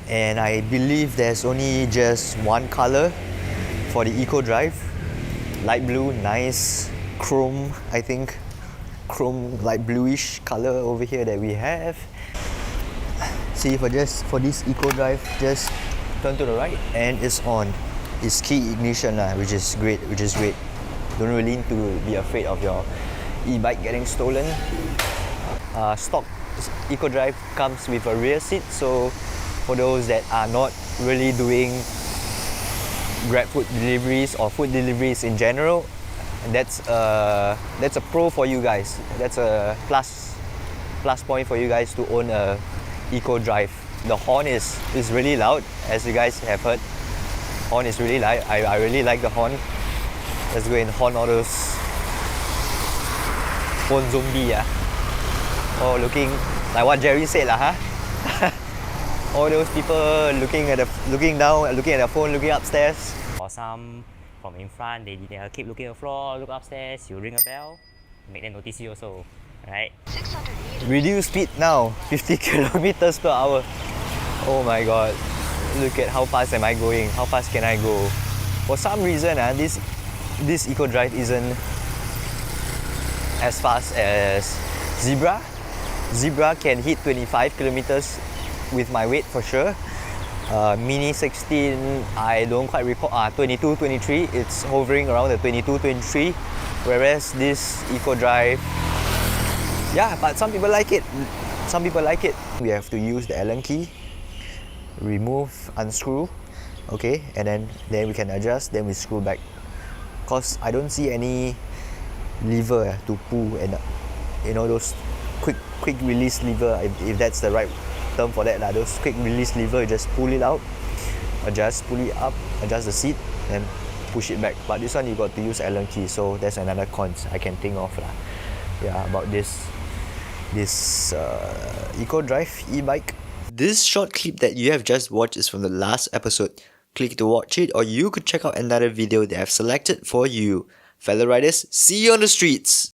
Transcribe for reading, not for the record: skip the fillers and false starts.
and I believe there's only just one color for the Eco Drive. Light blue, nice chrome, I think. Chrome, light bluish color over here that we have. See, for this Eco Drive, just turn to the right and it's on. It's key ignition, which is great. Don't really need to be afraid of your e-bike getting stolen. Stock Eco Drive comes with a rear seat, so for those that are not really doing GrabFood deliveries or food deliveries in general, that's a pro for you guys. That's a plus point for you guys to own a Eco Drive. The horn is really loud, as you guys have heard. Horn is really loud. I really like the horn. Let's go and horn all those phone zombie. Oh, looking like what Jerry said lah, huh? All those people looking down, looking at their phone, looking upstairs. Or some from in front, they keep looking at the floor, look upstairs, you ring a bell, make them notice you also, right? Reduce speed now, 50 kilometers per hour. Oh my god, look at how fast am I going, how fast can I go. For some reason, this Eco Drive isn't as fast as Zebra. Zebra can hit 25 kilometers with my weight for sure. Mini 16, I don't quite recall, 22, 23, it's hovering around the 22, 23, whereas this Eco Drive, yeah, but some people like it. We have to use the Allen key, remove, unscrew, okay, and then we can adjust, then we screw back. Cause I don't see any lever to pull, and those quick release lever, if that's the right term for that, those quick release lever, you just pull it out, pull it up, adjust the seat, and push it back. But this one you got to use Allen key, so that's another cons I can think of about this Eco Drive e-bike. This short clip that you have just watched is from the last episode. Click to watch it, or you could check out another video that I've selected for you. Fellow riders, see you on the streets!